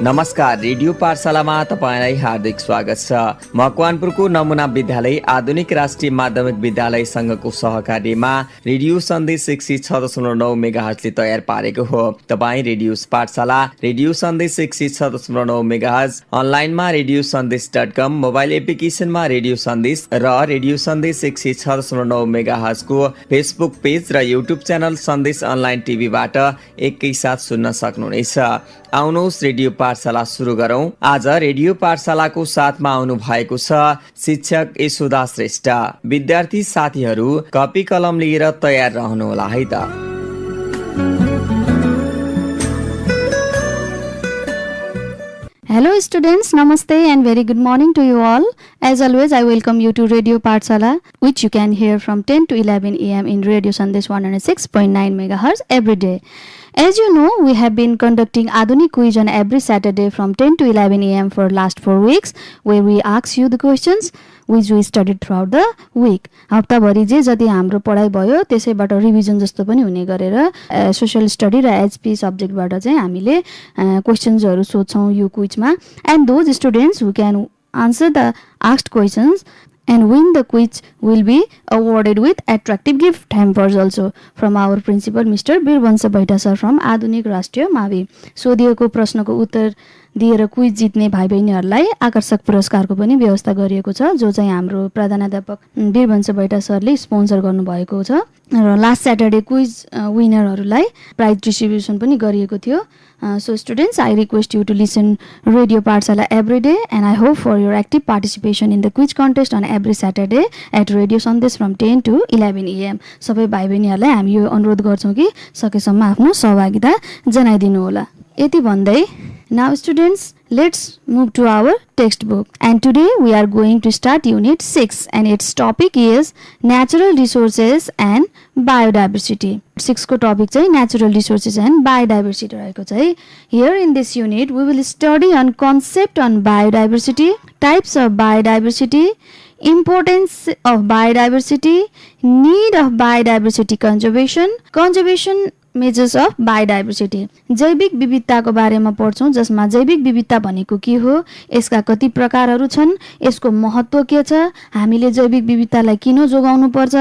नमस्कार, रेडियो पाठशालामा तपाईलाई हार्दिक स्वागत छ। मकवानपुरको नमुना विद्यालय आधुनिक राष्ट्रिय माध्यमिक विद्यालय संघको सहकार्यमा रेडियो सन्देश 106.9 मेगाहर्जले तयार पारेको हो। तपाईँ रेडियो पाठशाला, रेडियो सन्देश 106.9 मेगाहर्ज, अनलाइनमा रेडियो सन्देश.com, मोबाइल एप्लिकेसनमा रेडियो सन्देश र रेडियो सन्देश 106.9 मेगाहर्जको फेसबुक पेज र युट्युब च्यानल सन्देश अनलाइन टिभीबाट एकैसाथ सुन्न सक्नुहुनेछ। आउनुहोस् रेडियो पाठशाला सुरु गरौं। आज रेडियो पाठशालाको साथमा आउनु भएको छ शिक्षक यशोदा श्रेष्ठ। विद्यार्थी साथीहरू कपी कलम लिएर तयार रहनुहोला है त। Hello students, namaste and very good morning to you all. As always, I welcome you to Radio Pathshala, which you can hear from 10 to 11 am in Radio Sandesh 106.9 MHz every day. As you know, we have been conducting Adhunik quiz on every Saturday from 10 to 11 am for last 4 weeks, where we ask you the questions which we studied throughout the week. हप्ताभरि जे जति हाम्रो पढाइ भयो त्यसैबाट revision जस्तो पनि हुने गरेर social study र एचपी सब्जेक्टबाट चाहिँ हामीले क्वेशन्सहरु सोध्छौं यो क्विजमा, and those students who can answer the asked questions and win the quiz will be awarded with attractive gift hampers also from our principal Mr. Birvansa Baita sir from Adhunik Rashtriya Mavi. सोधिएको प्रश्नको उत्तर दिएर quiz जित्ने भाइ बहिनीहरूलाई आकर्षक पुरस्कारको पनि व्यवस्था गरिएको छ, जो चाहिँ हाम्रो प्रधानाध्यापक वीरवंश बैठा सरले स्पोन्सर गर्नुभएको छ। र लास्ट स्याटरडे क्विज विनरहरूलाई प्राइज डिस्ट्रिब्युसन पनि गरिएको थियो। So students, I request you to listen Radio Pathshala every day, and I hope for your active participation in the quiz contest on every Saturday at Radio Sandesh from 10 to 11 am. सबै भाइ बहिनीहरूलाई हामी यो अनुरोध गर्छौं कि सकेसम्म आफ्नो सहभागिता जनाइदिनु होला। यति भन्दै now students, let's move to our textbook, and today we are going to start unit 6 and its topic is natural resources and biodiversity. 6 को topic चाहिँ natural resources and biodiversity रहेको छ है। Here in this unit we will study on concept on biodiversity, types of biodiversity, importance of biodiversity, need of biodiversity conservation, measures of biodiversity. जैविक विविधताको बारेमा पढ्छौं, जसमा जैविक विविधता भनेको के हो, यसका कति प्रकारहरू छन्, यसको महत्त्व के छ, हामीले जैविक विविधतालाई किन जोगाउनु पर्छ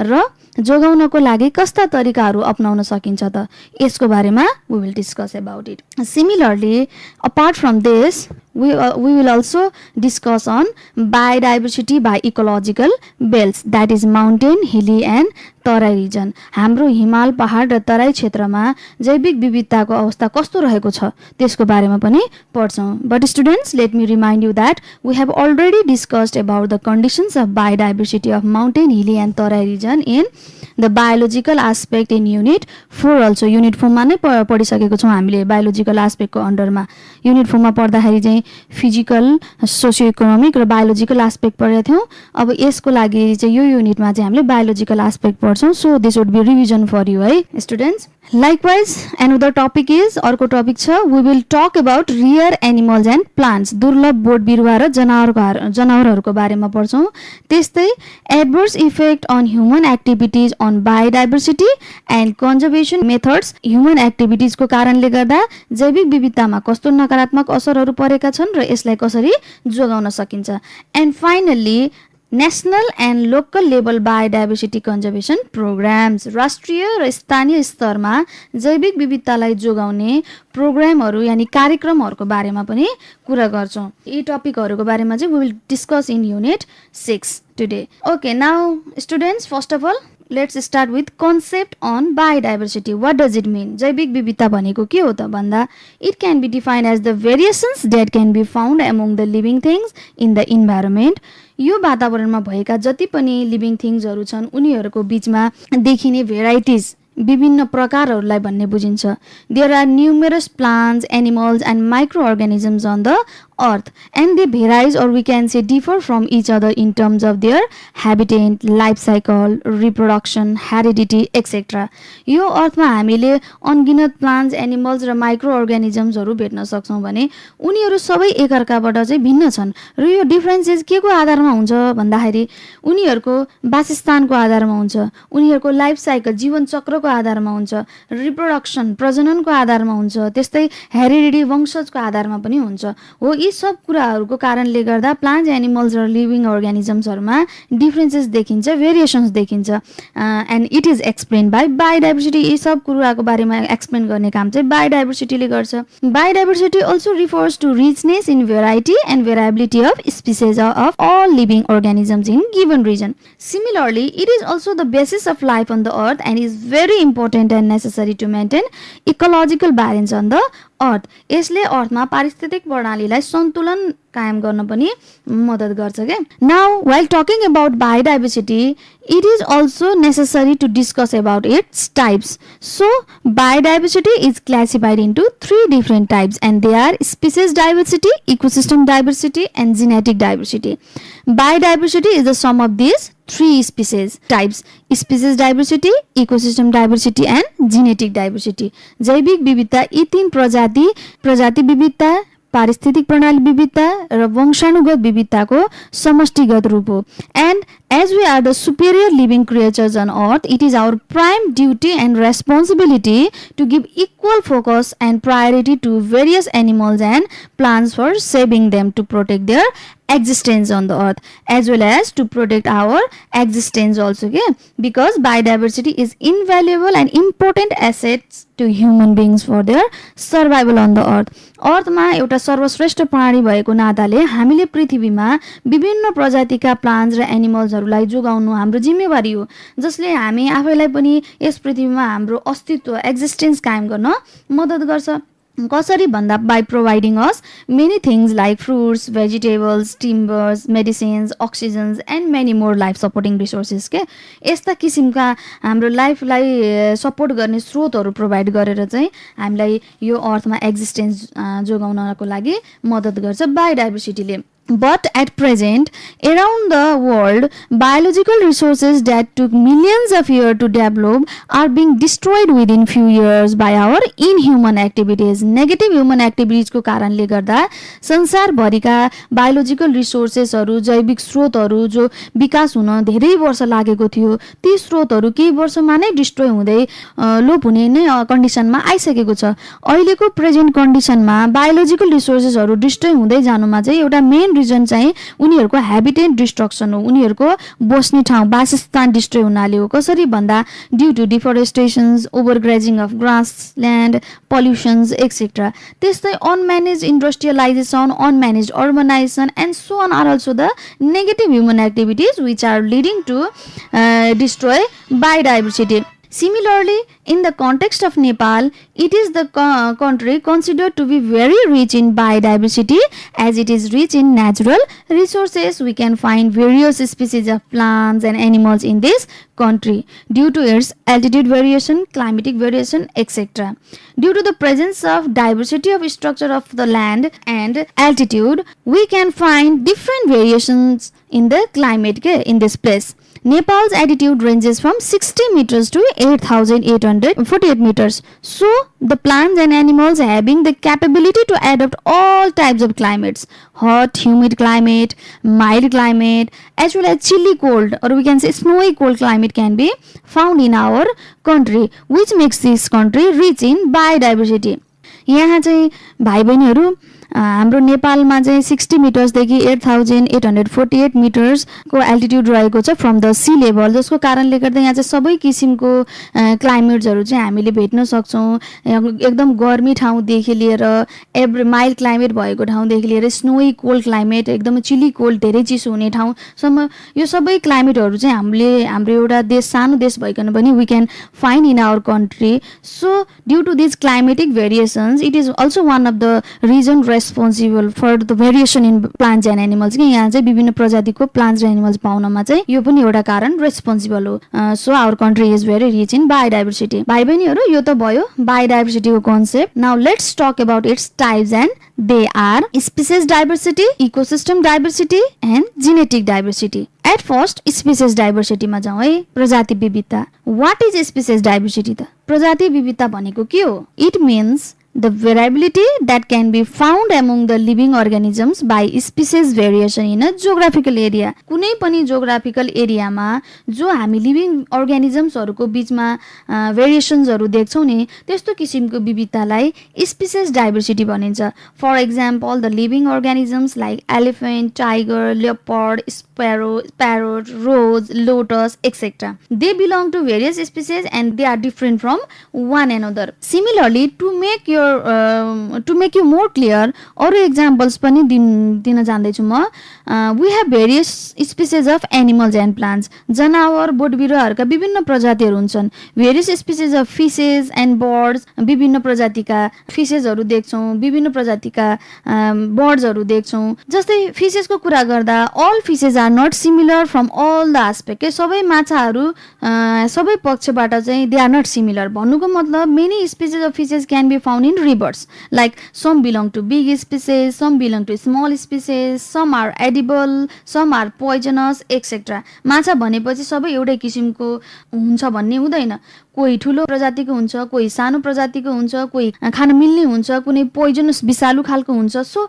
र जोगाउनको लागि कस्ता तरिकाहरू अपनाउन सकिन्छ त, यसको बारेमा we will discuss about it. Similarly, apart from this, we will also discuss on biodiversity by ecological belts, that is mountain, hilly and Terai region. हाम्रो हिमाल पहाड र तराई क्षेत्रमा जैविक विविधताको अवस्था कस्तो रहेको छ त्यसको बारेमा पनि पढ्छौं। But students, let me remind you that we have already discussed about the conditions of biodiversity of mountain, hilly and Terai region in the biological aspect in unit 4 also. unit 4 मा नै पढिसकेको छौं हामीले biological aspect को अन्डरमा। unit 4 मा पढ्दाखेरि चाहिँ फिजिकल, सोशियो इकोनोमिक र बायोलोजिकल एस्पेक्ट पढेका थियौं। अब यसको लागि चाहिँ यो युनिटमा चाहिँ हामीले बायोलोजिकल एस्पेक्ट पढ्छौं। So this would be revision for you, है students. Likewise, another topic is, अर्को टपिक छ, we will talk about rare animals and plants. दुर्लभ बोट बिरुवा र जनावरहरूको बारेमा पढ्छौं। त्यस्तै adverse effect on human activities on biodiversity and conservation methods. human activities को कारणले गर्दा जैविक विविधतामा कस्तो नकारात्मक असरहरू परेका छन् र यसलाई कसरी जोगाउन सकिन्छ। And finally, national and local level biodiversity conservation programmes. राष्ट्रिय र स्थानीय स्तरमा जैविक विविधतालाई जोगाउने प्रोग्रामहरू यानी कार्यक्रमहरूको बारेमा पनि कुरा गर्छौं। यी टपिकहरूको बारेमा चाहिँ we will discuss in unit 6 today. Okay, now students, first of all, let's start with concept on biodiversity. What does it mean? जैविक विविधता भनेको के हो त भन्दा, it can be defined as the variations that can be found among the living things in the environment. यो वातावरणमा भएका जति पनि लिभिङ थिङ्ग्सहरू छन् उनीहरूको बीचमा देखिने भेराइटिज, विभिन्न प्रकारहरूलाई भन्ने बुझिन्छ। There are numerous plants, animals and micro organisms on the Earth, and they varies or we can say differ from each other in terms of their habitat, life cycle, reproduction, heredity, etc. यो अर्थमा हामीले अनगिनत plants, animals र micro अर्गानिजम्सहरू भेट्न सक्छौँ भने उनीहरू सबै एकअर्काबाट चाहिँ भिन्न छन् र यो डिफरेन्सेस के को आधारमा हुन्छ भन्दाखेरि उनीहरूको वासस्थानको आधारमा हुन्छ, उनीहरूको लाइफ साइकल जीवन चक्रको आधारमा हुन्छ, रिप्रोडक्सन प्रजननको आधारमा हुन्छ, त्यस्तै हेरिडिटी वंशजको आधारमा पनि हुन्छ। हो यी सब कुराहरूको कारणले गर्दा प्लान्ट्स, एनिमल्स र लिभिङ अर्गानिजम्सहरूमा डिफरेन्सेस देखिन्छ, भेरिएसन्स देखिन्छ and it is explain by biodiversity. यी सब कुराको बारेमा एक्सप्लेन गर्ने काम चाहिँ बायोडाइभर्सिटीले गर्छ। Biodiversity also refers to richness in variety and variability of species of all living organisms in given region. Similarly, it is also the basis of life on the earth and is very important and necessary to maintain ecological balance on the earth. यसले अर्थमा पारिस्थितिक प्रणालीलाई सन्तुलन कायम गर्न पनि मद्दत गर्छ के। Now, while talking about biodiversity, it is also necessary to discuss about its types. So, biodiversity is classified into 3 different types and they are species diversity, ecosystem diversity and genetic diversity. Biodiversity is the sum of these 3 species types: species diversity, ecosystem diversity and genetic diversity. जैविक विविधता यी 3 प्रजाति विविधता, पारिस्थितिक प्रणाली विविधता र वंशानुगत विविधताको समष्टिगत रूप हो। And as we are the superior living creatures on earth, it is our prime duty and responsibility to give equal focus and priority to various animals and plants for saving them, to protect their existence on the earth as well as to protect our existence also, okay? Because biodiversity is invaluable and important assets to human beings for their survival on the earth. अर्थमा एउटा सर्वश्रेष्ठ प्राणी भएको नाताले हामीले पृथ्वीमा विभिन्न प्रजातिका प्लान्ट्स र एनिमल्सहरूलाई जोगाउनु हाम्रो जिम्मेवारी हो, जसले हामी आफैलाई पनि यस पृथ्वीमा हाम्रो अस्तित्व एक्जिस्टेन्स कायम गर्न मद्दत गर्छ। कसरी भन्दा by providing us many things like fruits, vegetables, timbers, medicines, oxygens and many more life supporting resources के यस्ता किसिमका हाम्रो लाइफलाई सपोर्ट गर्ने स्रोतहरू प्रोभाइड गरेर चाहिँ हामीलाई यो अर्थमा एक्जिस्टेन्स जोगाउनको लागि मद्दत गर्छ बायोडाइभर्सिटीले। But at present, around the world, biological resources that took millions of years to develop are being destroyed within few years by our inhuman activities. Negative human activities को कारणले गर्दा संसारभरिका बायोलोजिकल रिसोर्सेसहरू, जैविक स्रोतहरू जो विकास हुन धेरै वर्ष लागेको थियो, ती स्रोतहरू केही वर्षमा नै डिस्ट्रोय हुँदै लोप हुने नै कन्डिसनमा आइसकेको छ। अहिलेको प्रेजेन्ट कन्डिसनमा बायोलोजिकल रिसोर्सेसहरू डिस्ट्रोय हुँदै जानुमा चाहिँ एउटा मेन रिजन चाहिँ उनीहरूको हेबिटेट डिस्ट्रक्सन हो, उनीहरूको बस्ने ठाउँ वासस्थान डिस्ट्रोय हुनाले हो। कसरी भन्दा due to deforestations, overgrazing of grass land, pollutions etcetera. त्यस्तै unmanaged industrialisation, unmanaged urbanisation and so on are also the negative human activities which are leading to destroy biodiversity. Similarly, in the context of Nepal, it is the country considered to be very rich in biodiversity as it is rich in natural resources. We can find various species of plants and animals in this country due to its altitude variation, climatic variation, etc. Due to the presence of diversity of structure of the land and altitude, we can find different variations in the climate in this place. Nepal's altitude ranges from 60 meters to 8,848 meters. So, the plants and animals having the capability to adapt all types of climates, hot, humid climate, mild climate, as well as chilly cold or we can say snowy cold climate can be found in our country, which makes this country rich in biodiversity. यहाँ चाहिँ भाइ बहिनीहरू हाम्रो नेपालमा चाहिँ 60 मिटर्सदेखि 8,848 मिटर्सको altitude रहेको छ from the C level, जसको कारणले गर्दा यहाँ चाहिँ सबै किसिमको क्लाइमेट्सहरू चाहिँ हामीले भेट्न सक्छौँ। एकदम गर्मी ठाउँदेखि लिएर एभ्री माइल्ड क्लाइमेट भएको ठाउँदेखि लिएर स्नोई कोल्ड क्लाइमेट, एकदमै चिली कोल्ड धेरै चिसो हुने ठाउँसम्म यो सबै क्लाइमेटहरू चाहिँ हाम्रो एउटा देश, सानो देश भइकन पनि we can find in our country. So due to this climatic variations, it is also one of the reason responsible for the variation in plants and animals कि यहाँ चाहिँ विभिन्न प्रजातिको प्लान्ट्स र एनिमल्स पाउनमा चाहिँ यो पनि एउटा कारण रेस्पोन्सिबल हो. So our country is very rich in biodiversity. भाइ बहिनीहरू यो त भयो बायोडाइभर्सिटीको concept. Now let's talk about its types and they are species diversity, ecosystem diversity and genetic diversity. At first species डाइभर्सिटीमा जाउँ है. प्रजाति विविधता. वाट इज स्पिसिस डाइभर्सिटी त? प्रजाति विविधता भनेको के हो? It means the variability that can be found among the living organisms by species variation in a geographical area. कुनै पनि geographical area मा जो हामी living organisms हरुको बीचमा variationsहरु देख्छौं नि त्यस्तो किसिमको विविधतालाई species diversity भनिन्छ. For example, the living organisms like elephant, tiger, leopard, sparrow, parrot, rose, lotus, etc. They belong to various species and they are different from one another. Similarly, to make you more clear, अरु examples पनि दिन जान्दैछु म. We have various species of animals and plants. जनावर बोटबिरुवाहरुका विभिन्न प्रजातिहरु हुन्छन्. Various species of fishes and birds. विभिन्न प्रजातिका फिशेसहरु देख्छौं, विभिन्न प्रजातिका बर्ड्सहरु देख्छौं. जस्तै फिशेसको कुरा गर्दा all fishes are not similar from all the aspect. सबै माछाहरु सबै पक्षबाट चाहिँ they are not similar. भन्नुको मतलब many species of fishes can be found in rivers. Like some belong to big species, some belong to small species, some are edible, some are poisonous, etc. माछा भनेपछि सबै एउटै किसिमको हुन्छ भन्ने हुँदैन. कोही ठुलो प्रजातिको हुन्छ, कोही सानो प्रजातिको हुन्छ, कोही खान मिल्ने हुन्छ, कुनै पोइजनस विषालु खालको हुन्छ. So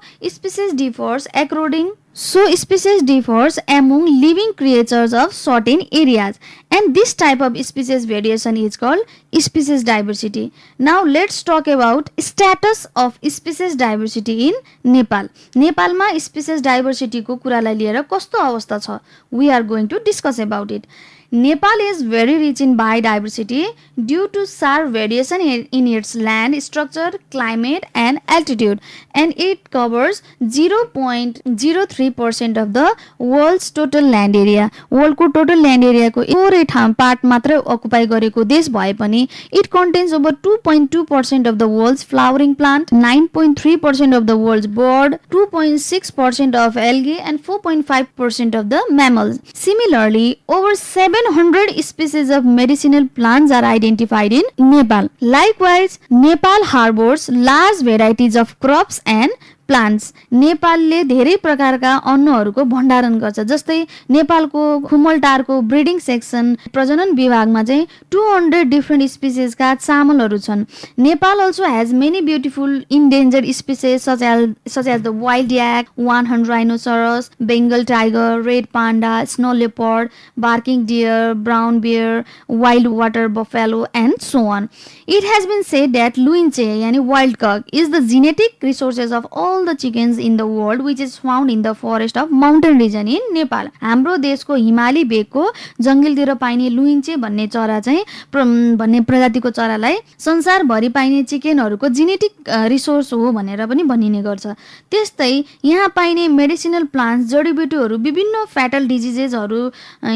species differs among living creatures of certain areas, and this type of species variation is called species diversity. Now let's talk about status of species diversity in Nepal. नेपालमा species diversity को कुरालाई लिएर कस्तो अवस्था छ? We are going to discuss about it. Nepal is very rich in biodiversity due to sharp variation in its land structure, climate and altitude, and it covers 0.03% of the world's total land area. World को total land area को थोरै part मात्र occupy गरेको देश भए पनि it contains over 2.2% of the world's flowering plant, 9.3% of the world's bird, 2.6% of algae and 4.5% of the mammals. Similarly, over 700 species of medicinal plants are identified in Nepal. Likewise, Nepal harbors large varieties of crops and plants. नेपालले धेरै प्रकारका अन्नहरुको भण्डारण गर्छ. जस्तै नेपालको खुमलटारको breeding section प्रजनन विभागमा चाहिँ 200 डिफरेंट स्पीसीज का चामलहरु छन्. Nepal also has many beautiful endangered species such as the wild yak, one-horned rhinoceros, Bengal tiger, red panda, snow leopard, barking deer, brown bear, wild water buffalo and so on. It has been said that luinche yani wild cock is the genetic resources of all the chickens in the world, which is found in the forest of mountain region in Nepal. हाम्रो देशको हिमाली भेगको जंगलतिर पाइने लुइन्चे भन्ने चरा चाहिँ भन्ने प्रजातिको चरालाई संसार भरि पाइने चिकनहरुको जेनेटिक रिसोर्स हो भनेर पनि भनिने गर्छ. त्यस्तै यहाँ पाइने मेडिसिनल प्लान्ट्स जडीबुटीहरु विभिन्न फ्याटल डिजिजेसहरु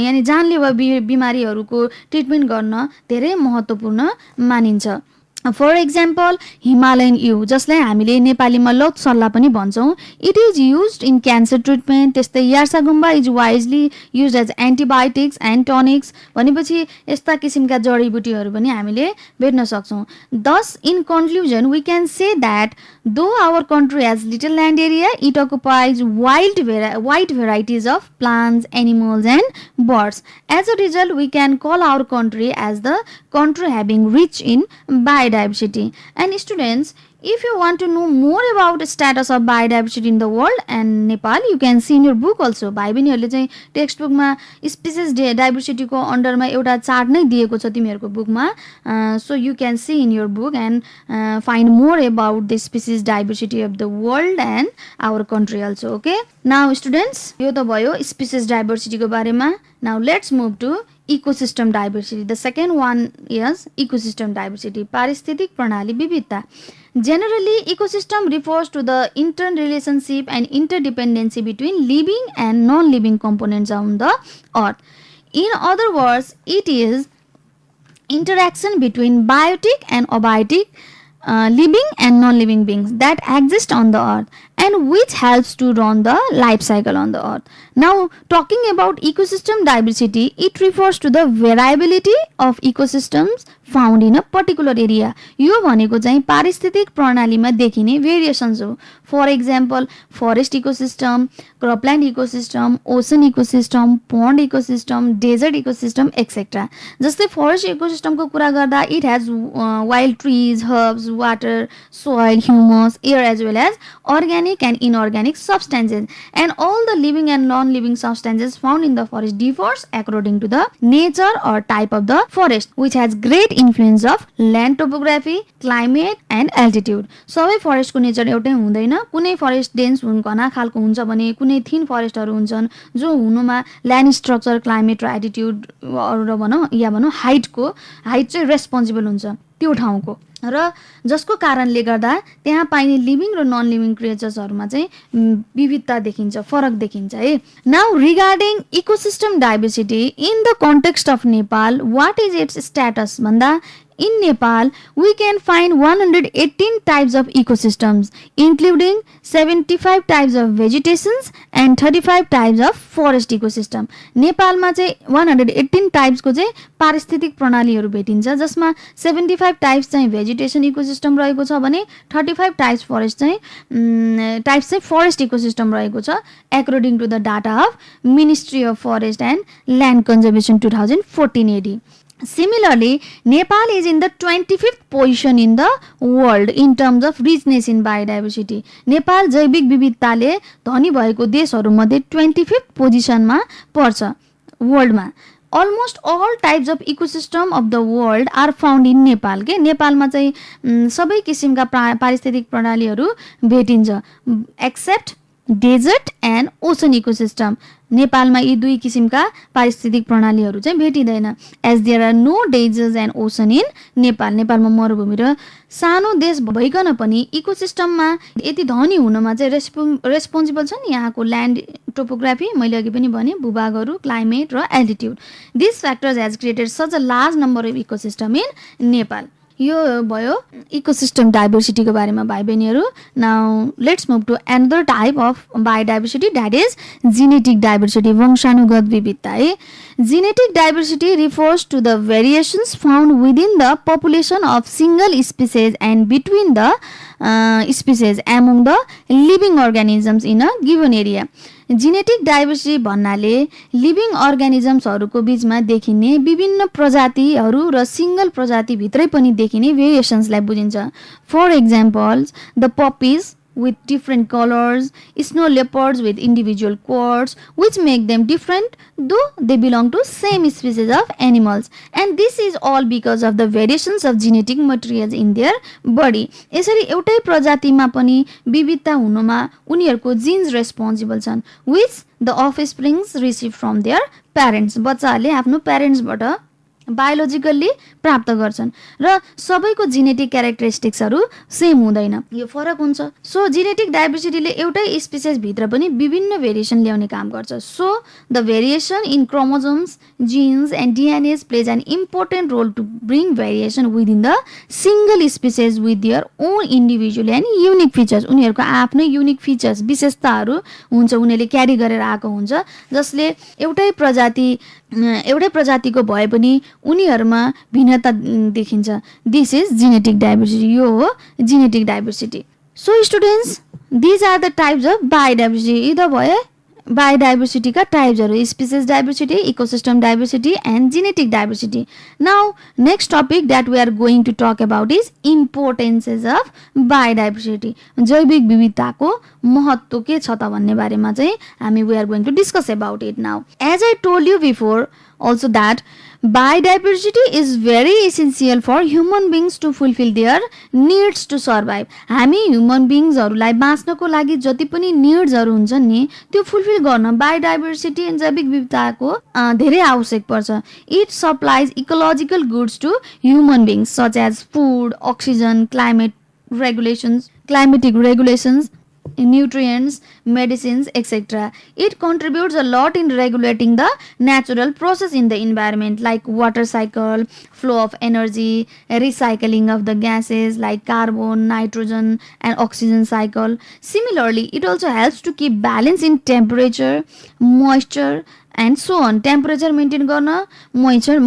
यानी जानलेवा बिमारीहरुको ट्रिटमेन्ट गर्न धेरै महत्त्वपूर्ण मानिन्छ. For example, Himalayan yew जसलाई हामीले नेपालीमा लौत सल्ला पनि भन्छौं. It is used in cancer treatment. त्यस्तै yarsagumba is widely used as antibiotics and tonics. भनेपछि यस्ता किसिमका जडीबुटीहरु पनि हामीले भेट्न सक्छौं. Thus, in conclusion, we can say that though our country has little land area, it occupies wide varieties of plants, animals and birds. As a result, we can call our country as the country having rich in biodiversity. And students, if you want to know more about the status of biodiversity in the world and Nepal, you can see in your book also. भाइ बहिनीहरुले चाहिँ text बुकमा species diversity को अन्डरमा एउटा chart नै दिएको छ तिमीहरुको बुकमा. So you can see in your book and find more about the species diversity of the world and our country also. Okay, now students, यो त भयो species diversity को बारेमा. Now let's move to ecosystem diversity. The second one is ecosystem diversity. पारिस्थितिक प्रणाली विविधता. Generally, ecosystem refers to the interrelationship and interdependency between living and non-living components on the earth. In other words, it is interaction between biotic and abiotic living and non-living beings that exist on the earth, and which helps to run the life cycle on the earth. Now, talking about ecosystem diversity, it refers to the variability of ecosystems found in a particular area. यो भनेको चाहिँ पारिस्थितिक प्रणालीमा देखिने variations हो. For example forest ecosystem, cropland ecosystem, ocean ecosystem, pond ecosystem, desert ecosystem etcetera. जस्तै forest इकोसिस्टमको कुरा गर्दा it has wild trees, herbs, water, soil, humus, air as well as organic and inorganic substances, and all the living and non-living substances found in the forest differs according to the nature or type of the forest, which has great influence of land topography, climate and altitude. सबै फरेस्टको nature एउटै हुँदैन. कुनै forest dense घना खालको हुन्छ भने कुनै थिन फरेस्टहरू हुन्छन् जो हुनुमा ल्यान्ड स्ट्रक्चर, क्लाइमेट र एल्टिट्युड र भनौँ या भनौँ हाइट चाहिँ रेस्पोन्सिबल हुन्छ त्यो ठाउँको, र जसको कारणले गर्दा त्यहाँ पाइने लिभिङ र नन लिभिङ क्रिएचर्सहरूमा चाहिँ विविधता देखिन्छ, फरक देखिन्छ है. Now regarding ecosystem diversity in the context of Nepal, what is its status भन्दा in Nepal, we can find 118 types of ecosystems, including 75 types of vegetations and 35 types of forest ecosystem. नेपालमा चाहिँ 118 टाइप्सको चाहिँ पारिस्थितिक प्रणालीहरू भेटिन्छ, जसमा 75 टाइप्स चाहिँ भेजिटेसन इकोसिस्टम रहेको छ भने 35 टाइप्स चाहिँ फरेस्ट इकोसिस्टम रहेको छ, according to the data of Ministry of Forest and Land Conservation 2014 AD. Similarly, Nepal is in the 25th position in the world in terms of richness in biodiversity. Nepal जैविक विविधताले धनी भएको देशहरूमध्ये 25th पोजिसनमा पर्छ वर्ल्डमा. Almost all types of ecosystem of the world are found in Nepal. के नेपालमा चाहिँ सबै किसिमका पारिस्थितिक प्रणालीहरू भेटिन्छ except desert and ocean ecosystem. नेपालमा यी दुई किसिमका पारिस्थितिक प्रणालीहरू चाहिँ भेटिँदैन. As there are no deserts and ocean in Nepal. नेपालमा मरुभूमि र सानो देश भइकन पनि इकोसिस्टममा यति धनी हुनमा चाहिँ रेस्पोन्सिबल छन् यहाँको ल्यान्ड टोपोग्राफी, मैले अघि पनि भने भूभागहरू, क्लाइमेट र altitude. This factors has created such a large number of ecosystem in Nepal. यो भयो इकोसिस्टम डाइभर्सिटीको बारेमा भाइ बहिनीहरू. Now let's move to another type of biodiversity, that is genetic diversity, वंशानुगत विविधता है. Genetic diversity refers to the variations found within the population of single species and between the species among the living organisms in a given area. Genetic diversity भन्नाले living अर्गानिजम्सहरूको बिचमा देखिने विभिन्न प्रजातिहरू र single प्रजाति भित्रै पनि देखिने भेरिएसन्सलाई बुझिन्छ. For examples the puppies with different colors, snow leopards with individual coats which make them different though they belong to same species of animals, and this is all because of the variations of genetic materials in their body. यसरी एउटै प्रजातिमा पनि विविधता हुनुमा उनीहरूको jeans responsible छन्, which the offsprings receive from their parents. बच्चाहरूले आफ्नो प्यारेन्ट्सबाट biologically प्राप्त गर्छन् र सबैको जेनेटिक क्यारेक्टरिस्टिक्सहरू सेम हुँदैन, यो फरक हुन्छ. सो जेनेटिक डाइभर्सिटीले एउटै स्पिसिस भित्र पनि विभिन्न भेरिएसन ल्याउने काम गर्छ. So the variation in chromosomes, genes and DNAs plays an important role to bring variation within the single species with their own individual and unique features. उनीहरूको आफ्नै युनिक फिचर्स, विशेषताहरू हुन्छ, उनीहरूले क्यारी गरेर आएको हुन्छ, जसले एउटै प्रजातिको भए पनि उनीहरूमा भिन्नता देखिन्छ. This is genetic diversity. यो हो genetic diversity. So students, these are the types of biodiversity. यी त भए बायोडाइभर्सिटीका टाइप्सहरू, species diversity, ecosystem diversity and genetic diversity. Now next topic that we are going to talk about is importances of biodiversity. जैविक विविधताको महत्त्व के छ त भन्ने बारेमा चाहिँ हामी we are going to discuss about it now. As I told you before also that biodiversity is very essential for human beings to fulfill their needs to survive. हामी ह्युमन बिङ्सहरूलाई बाँच्नको लागि जति पनि निड्सहरू हुन्छन् नि त्यो फुलफिल गर्न बायोडाइभर्सिटी एन्ड जैविक विविधताको धेरै आवश्यक पर्छ. It supplies ecological goods to human beings such as food, oxygen, climatic regulations nutrients, medicines, etc. It contributes a lot in regulating the natural process in the environment like water cycle, flow of energy, recycling of the gases like carbon, nitrogen and oxygen cycle. Similarly, it also helps to keep balance in temperature, moisture and so on. Temperature maintain गर्न, moisture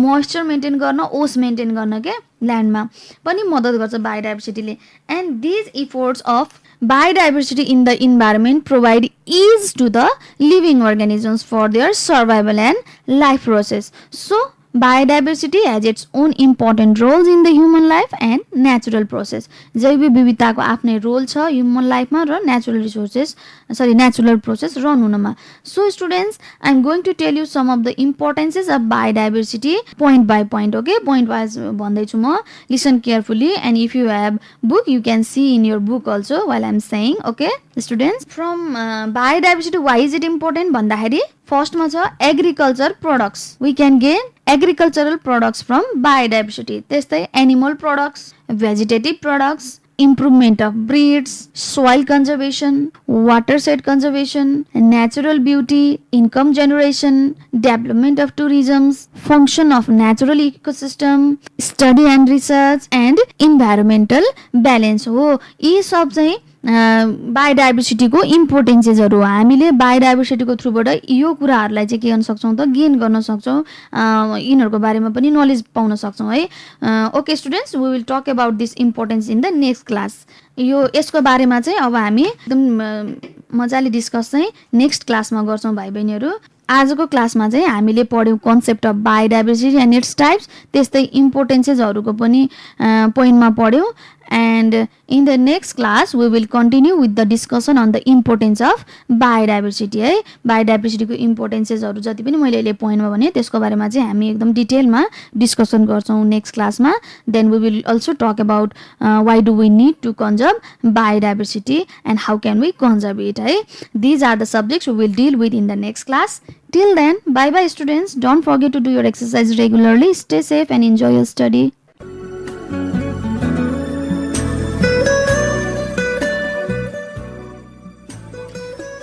maintain गर्न, ओस maintain गर्न के ल्यान्डमा पनि मद्दत गर्छ बायोडाइभर्सिटीले. And these efforts of biodiversity in the environment provide ease to the living organisms for their survival and life process. So biodiversity has its own important roles in the human life and natural process. जैविक विविधताको आफ्नै role छ human लाइफमा र natural process run हुनमा. So students, I am going to tell you some of the importances of biodiversity point by point. Okay, point wise भन्दैछु म. Listen carefully, and if you have book you can see in your book also while I am saying. Okay students, from biodiversity why is it important भन्दाखेरि first मा छ agriculture products. We can gain agricultural products from biodiversity. त्यस्तै animal products, vegetative products, improvement of breeds, soil conservation, watershed conservation, natural beauty, income generation, development of tourism, function of natural ecosystem, study and research and environmental balance. हो यी सब चाहिँ बायोडाइभर्सिटीको इम्पोर्टेन्सेसहरू हो. हामीले बायोडाइभर्सिटीको थ्रुबाट यो कुराहरूलाई चाहिँ के गर्न सक्छौँ त, गेन गर्न सक्छौँ, यिनीहरूको बारेमा पनि नलेज पाउन सक्छौँ है. Okay students, we will talk about this importance in the next class. यो यसको बारेमा चाहिँ अब हामी एकदम मजाले डिस्कस चाहिँ नेक्स्ट क्लासमा गर्छौँ भाइ बहिनीहरू. आजको क्लासमा चाहिँ हामीले पढ्यौँ concept of biodiversity and its types, त्यस्तै इम्पोर्टेन्सेसहरूको पनि पोइन्टमा पढ्यौँ. And in the next class we will continue with the discussion on the importance of biodiversity है. बायोडाइभर्सिटी को इम्पोर्टेन्सेसहरू जति पनि मैले अहिले पोइन्टमा भने त्यसको बारेमा चाहिँ हामी एकदम डिटेलमा डिस्कसन गर्छौँ नेक्स्ट क्लासमा. Then we will also talk about why do we need to conserve biodiversity and how can we conserve it है. These are the subjects we will deal with in the next class. Till then, bye bye students. Don't forget to do your exercise regularly. Stay safe and enjoy your study.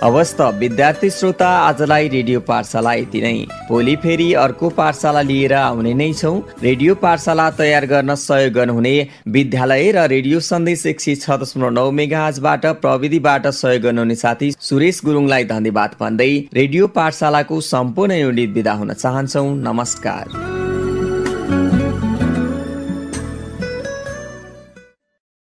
अवस्त विद्यार्थी श्रोता, आजलाई radio पाठशाला यति नै. भोलि फेरि अर्को पाठशाला लिएर आउने नै छौँ. रेडियो पाठशाला तयार गर्न सहयोग गर्नुहुने विद्यालय र रेडियो सन्देश 106.9 मेगाहर्जबाट प्रविधिबाट सहयोग गर्नुहुने साथी सुरेश गुरुङलाई धन्यवाद भन्दै रेडियो पाठशालाको सम्पूर्ण युनिट बिदा हुन चाहन्छौँ. नमस्कार.